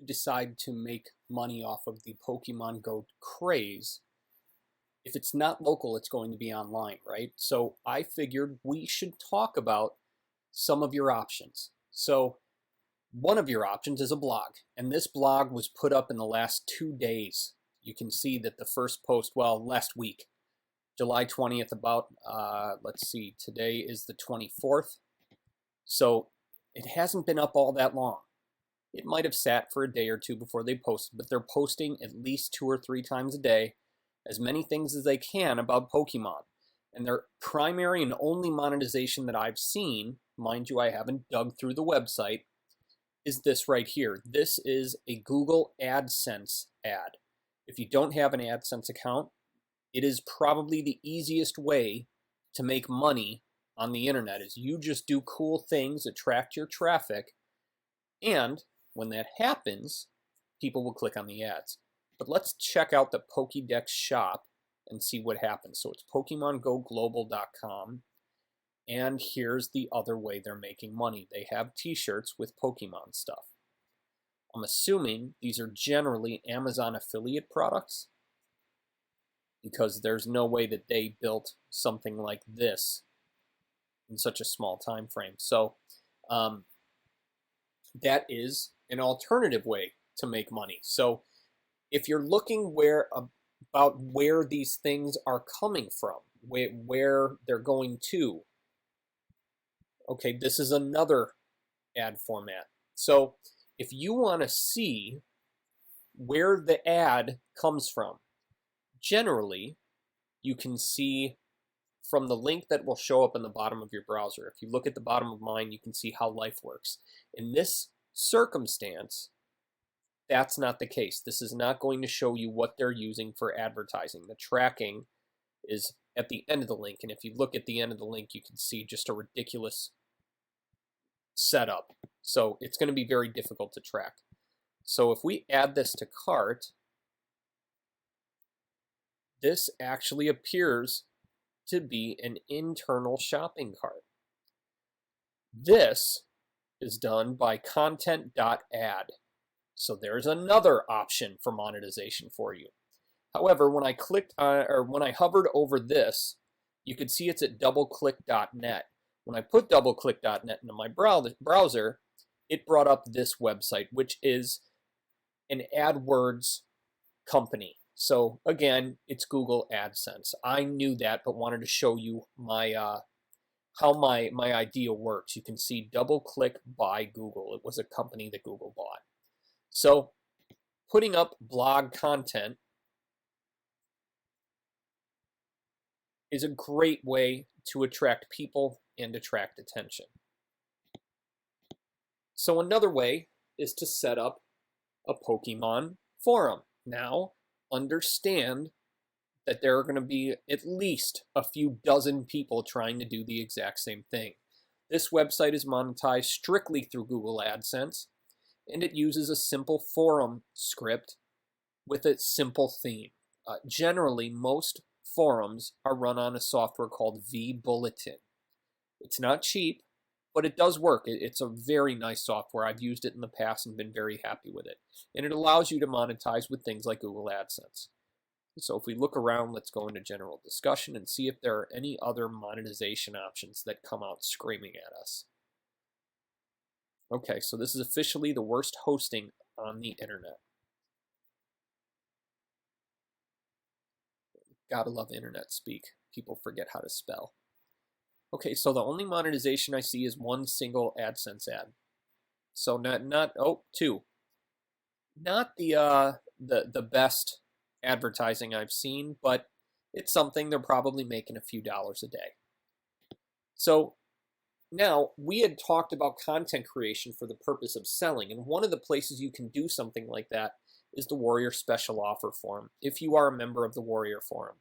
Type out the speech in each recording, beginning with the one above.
decide to make money off of the Pokemon Go craze, if it's not local, it's going to be online, right? So I figured we should talk about some of your options. So one of your options is a blog, and this blog was put up in the last 2 days. You can see that the first post, well, last week, July 20th, about, let's see, today is the 24th. So it hasn't been up all that long. It might have sat for a day or two before they posted, but they're posting at least 2 or 3 times a day, as many things as they can about Pokemon. And their primary and only monetization that I've seen, mind you, I haven't dug through the website, is this right here. This is a Google AdSense ad. If you don't have an AdSense account, it is probably the easiest way to make money on the internet, is you just do cool things, attract your traffic, and when that happens, people will click on the ads. But let's check out the Pokédex shop and see what happens. So it's PokemonGoGlobal.com, and here's the other way they're making money. They have t-shirts with Pokemon stuff. I'm assuming these are generally Amazon affiliate products, because there's no way that they built something like this in such a small time frame. So that is an alternative way to make money. So if you're looking about where these things are coming from, where they're going to, okay, this is another ad format. So if you want to see where the ad comes from, generally you can see from the link that will show up in the bottom of your browser. If you look at the bottom of mine, you can see how life works. In this circumstance, that's not the case. This is not going to show you what they're using for advertising. The tracking is at the end of the link, and if you look at the end of the link, you can see just a ridiculous setup. So it's going to be very difficult to track. So if we add this to cart, this actually appears to be an internal shopping cart. This is done by content.ad. So there's another option for monetization for you. However, when I clicked on, or when I hovered over this, you can see it's at doubleclick.net. When I put doubleclick.net into my browser, it brought up this website, which is an AdWords company. So again, it's Google AdSense. I knew that, but wanted to show you my how my idea works. You can see DoubleClick by Google. It was a company that Google bought. So putting up blog content is a great way to attract people and attract attention. So another way is to set up a Pokemon forum. Now, understand that there are going to be at least a few dozen people trying to do the exact same thing. This website is monetized strictly through Google AdSense, and it uses a simple forum script with a simple theme. Generally, most forums are run on a software called vBulletin. It's not cheap, but it does work. It's a very nice software. I've used it in the past and been very happy with it. And it allows you to monetize with things like Google AdSense. So if we look around, let's go into general discussion and see if there are any other monetization options that come out screaming at us. Okay, so this is officially the worst hosting on the internet. Gotta love internet speak. People forget how to spell. Okay, so the only monetization I see is one single AdSense ad. So two. Not the best advertising I've seen, but it's something. They're probably making a few dollars a day. So now, we had talked about content creation for the purpose of selling, and one of the places you can do something like that is the Warrior Special Offer Forum, if you are a member of the Warrior Forum.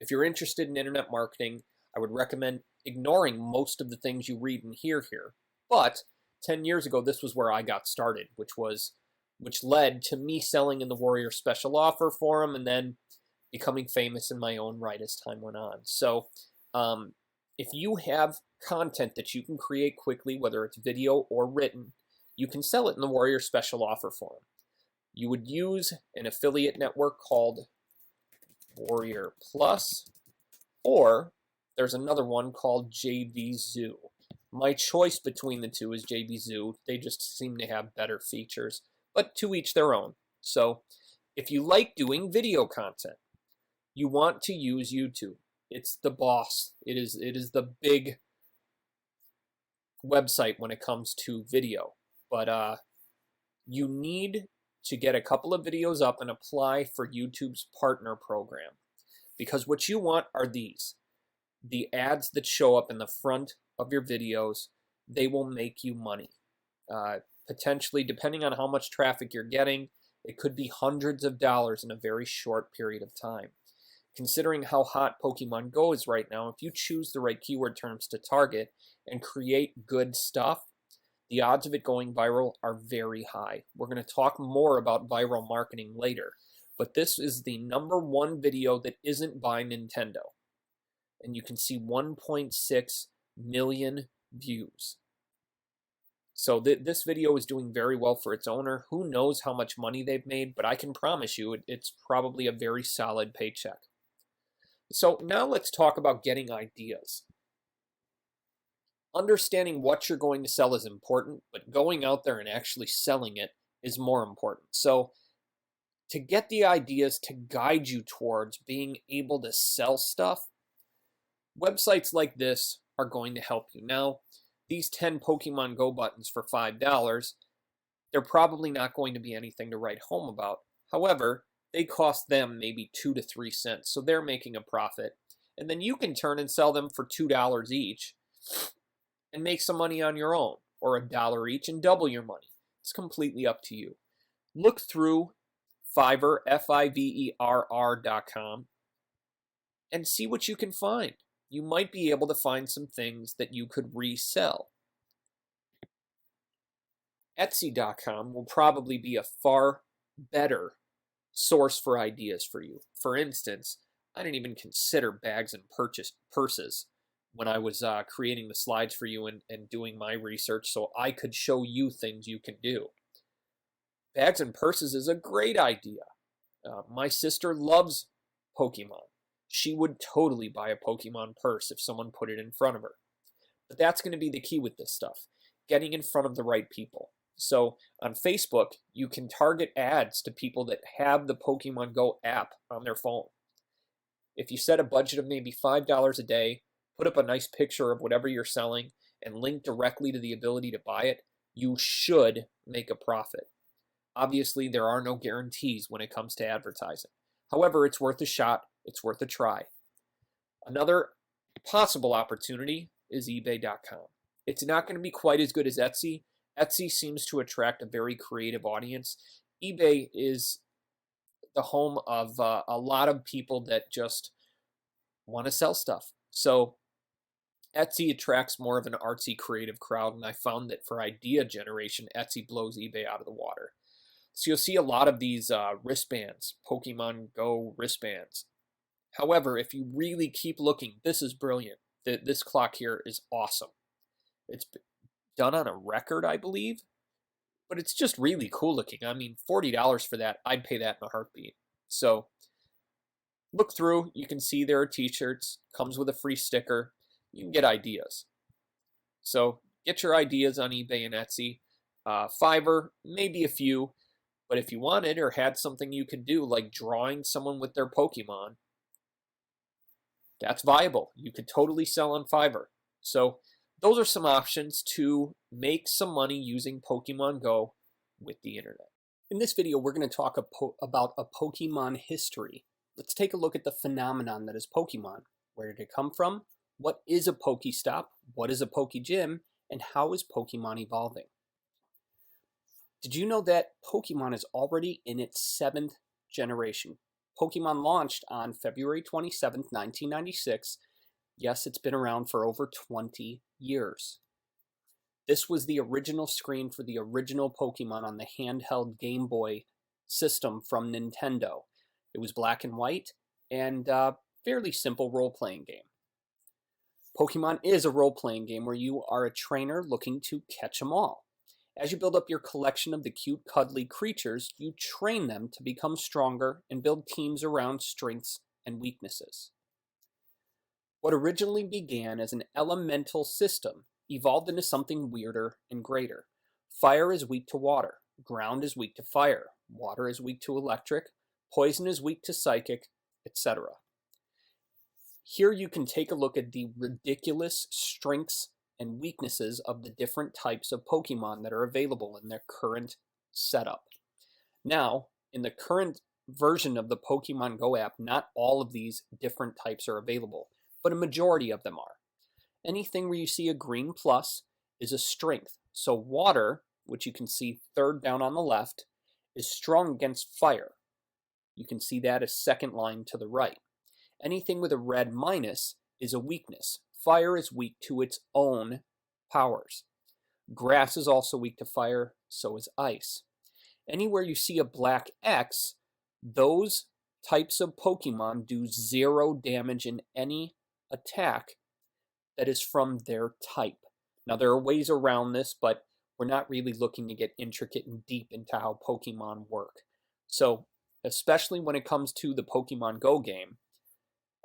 If you're interested in internet marketing, I would recommend ignoring most of the things you read and hear here. But 10 years ago, this was where I got started, which led to me selling in the Warrior Special Offer Forum and then becoming famous in my own right as time went on. So if you have content that you can create quickly, whether it's video or written, you can sell it in the Warrior Special Offer Forum. You would use an affiliate network called Warrior Plus, or there's another one called JV Zoo. My choice between the two is JV Zoo. They just seem to have better features, but to each their own. So if you like doing video content, you want to use YouTube. It's the boss. It is the big website when it comes to video. But you need to get a couple of videos up and apply for YouTube's partner program. Because what you want are these. The ads that show up in the front of your videos, they will make you money. Potentially, depending on how much traffic you're getting, it could be hundreds of dollars in a very short period of time. Considering how hot Pokemon Go is right now, if you choose the right keyword terms to target and create good stuff, the odds of it going viral are very high. We're going to talk more about viral marketing later, but this is the #1 video that isn't by Nintendo. And you can see 1.6 million views. So this video is doing very well for its owner. Who knows how much money they've made, but I can promise you it's probably a very solid paycheck. So now let's talk about getting ideas. Understanding what you're going to sell is important, but going out there and actually selling it is more important. So to get the ideas to guide you towards being able to sell stuff, websites like this are going to help you. Now, these 10 Pokemon Go buttons for $5, they're probably not going to be anything to write home about. However, they cost them maybe 2 to 3 cents, so they're making a profit. And then you can turn and sell them for $2 each and make some money on your own, or $1 each and double your money. It's completely up to you. Look through Fiverr, Fiverr.com, and see what you can find. You might be able to find some things that you could resell. Etsy.com will probably be a far better source for ideas for you. For instance, I didn't even consider bags and purses when I was creating the slides for you and doing my research so I could show you things you can do. Bags and purses is a great idea. My sister loves Pokemon. She would totally buy a Pokemon purse if someone put it in front of her. But that's going to be the key with this stuff, getting in front of the right people. So on Facebook, you can target ads to people that have the Pokemon Go app on their phone. If you set a budget of maybe $5 a day, put up a nice picture of whatever you're selling, and link directly to the ability to buy it, you should make a profit. Obviously, there are no guarantees when it comes to advertising. However, it's worth a shot. It's worth a try. Another possible opportunity is eBay.com. It's not going to be quite as good as Etsy. Etsy seems to attract a very creative audience. eBay is the home of a lot of people that just want to sell stuff. So Etsy attracts more of an artsy, creative crowd, and I found that for idea generation, Etsy blows eBay out of the water. So you'll see a lot of these wristbands, Pokemon Go wristbands. However, if you really keep looking, this is brilliant. This clock here is awesome. It's done on a record, I believe, but it's just really cool looking. I mean, $40 for that, I'd pay that in a heartbeat. So look through, you can see there are t-shirts, comes with a free sticker. You can get ideas. So get your ideas on eBay and Etsy. Fiverr, maybe a few, but if you wanted or had something you could do, like drawing someone with their Pokemon, that's viable. You could totally sell on Fiverr. So those are some options to make some money using Pokemon Go with the internet. In this video, we're going to talk about a Pokemon history. Let's take a look at the phenomenon that is Pokemon. Where did it come from? What is a Pokestop? What is a Pokegym? And how is Pokemon evolving? Did you know that Pokemon is already in its 7th generation? Pokemon launched on February 27th, 1996. Yes, it's been around for over 20 years. This was the original screen for the original Pokemon on the handheld Game Boy system from Nintendo. It was black and white and a fairly simple role-playing game. Pokemon is a role-playing game where you are a trainer looking to catch them all. As you build up your collection of the cute, cuddly creatures, you train them to become stronger and build teams around strengths and weaknesses. What originally began as an elemental system evolved into something weirder and greater. Fire is weak to water, ground is weak to fire, water is weak to electric, poison is weak to psychic, etc. Here you can take a look at the ridiculous strengths and weaknesses of the different types of Pokemon that are available in their current setup. Now, in the current version of the Pokemon Go app, not all of these different types are available, but a majority of them are. Anything where you see a green plus is a strength. So water, which you can see third down on the left, is strong against fire. You can see that as second line to the right. Anything with a red minus is a weakness. Fire is weak to its own powers. Grass is also weak to fire, so is ice. Anywhere you see a black X, those types of Pokemon do 0 damage in any attack that is from their type. Now there are ways around this, but we're not really looking to get intricate and deep into how Pokemon work. So, especially when it comes to the Pokemon Go game,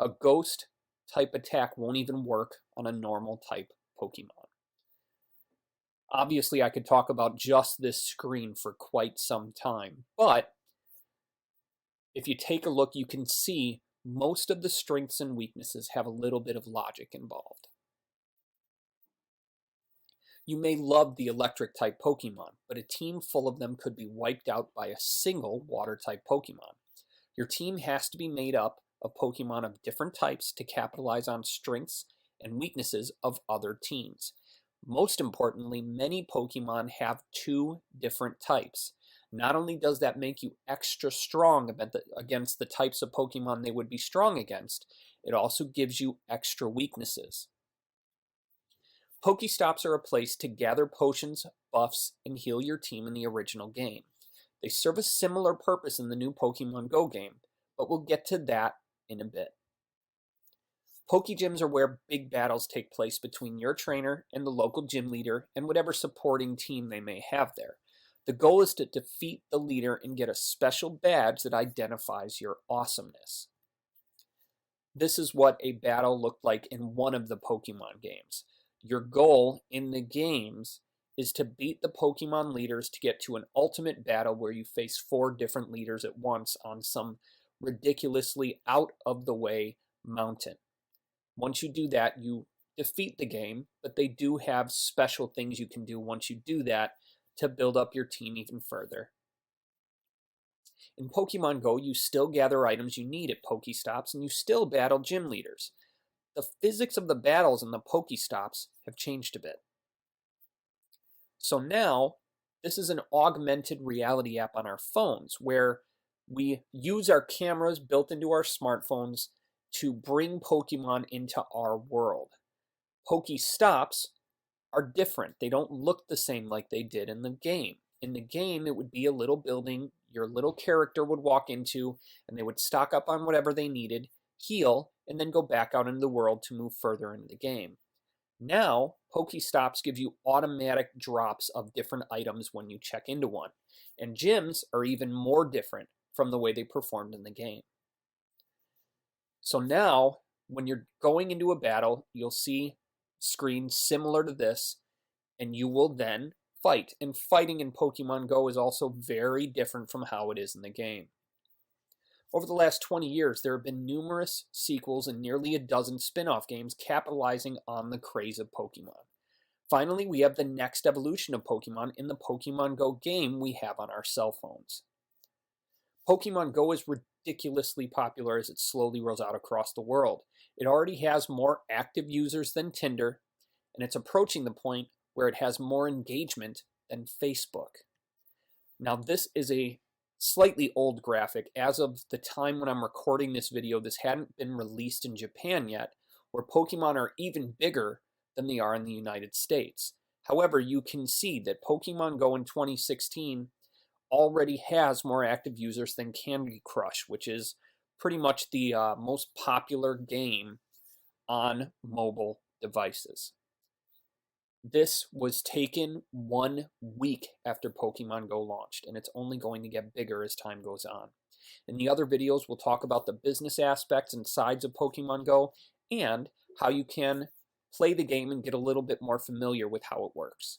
a ghost type attack won't even work on a normal type Pokemon. Obviously, I could talk about just this screen for quite some time, but if you take a look, you can see most of the strengths and weaknesses have a little bit of logic involved. You may love the electric type Pokemon, but a team full of them could be wiped out by a single water type Pokemon. Your team has to be made up of Pokemon of different types to capitalize on strengths and weaknesses of other teams. Most importantly, many Pokemon have 2 different types. Not only does that make you extra strong against the types of Pokemon they would be strong against, it also gives you extra weaknesses. Pokestops are a place to gather potions, buffs, and heal your team in the original game. They serve a similar purpose in the new Pokemon Go game, but we'll get to that in a bit. Pokegyms are where big battles take place between your trainer and the local gym leader and whatever supporting team they may have there. The goal is to defeat the leader and get a special badge that identifies your awesomeness. This is what a battle looked like in one of the Pokemon games. Your goal in the games is to beat the Pokemon leaders to get to an ultimate battle where you face 4 different leaders at once on some ridiculously out of the way mountain. Once you do that, you defeat the game, but they do have special things you can do once you do that to build up your team even further. In Pokemon Go, you still gather items you need at Pokestops and you still battle gym leaders. The physics of the battles in the Pokestops have changed a bit. So now, this is an augmented reality app on our phones where we use our cameras built into our smartphones to bring Pokemon into our world. Pokestops are different. They don't look the same like they did in the game. In the game, it would be a little building your little character would walk into, and they would stock up on whatever they needed, heal, and then go back out into the world to move further into the game. Now, Pokestops give you automatic drops of different items when you check into one, and gyms are even more different from the way they performed in the game. So now, when you're going into a battle, you'll see screens similar to this, and you will then fight. And fighting in Pokemon Go is also very different from how it is in the game. Over the last 20 years, there have been numerous sequels and nearly a dozen spin-off games capitalizing on the craze of Pokemon. Finally, we have the next evolution of Pokemon in the Pokemon Go game we have on our cell phones. Pokemon Go is ridiculously popular as it slowly rolls out across the world. It already has more active users than Tinder, and it's approaching the point where it has more engagement than Facebook. Now, this is a slightly old graphic. As of the time when I'm recording this video, this hadn't been released in Japan yet, where Pokemon are even bigger than they are in the United States. However, you can see that Pokemon Go in 2016 already has more active users than Candy Crush, which is pretty much the most popular game on mobile devices. This was taken 1 week after Pokemon Go launched, and it's only going to get bigger as time goes on. In the other videos, we'll talk about the business aspects and sides of Pokemon Go and how you can play the game and get a little bit more familiar with how it works.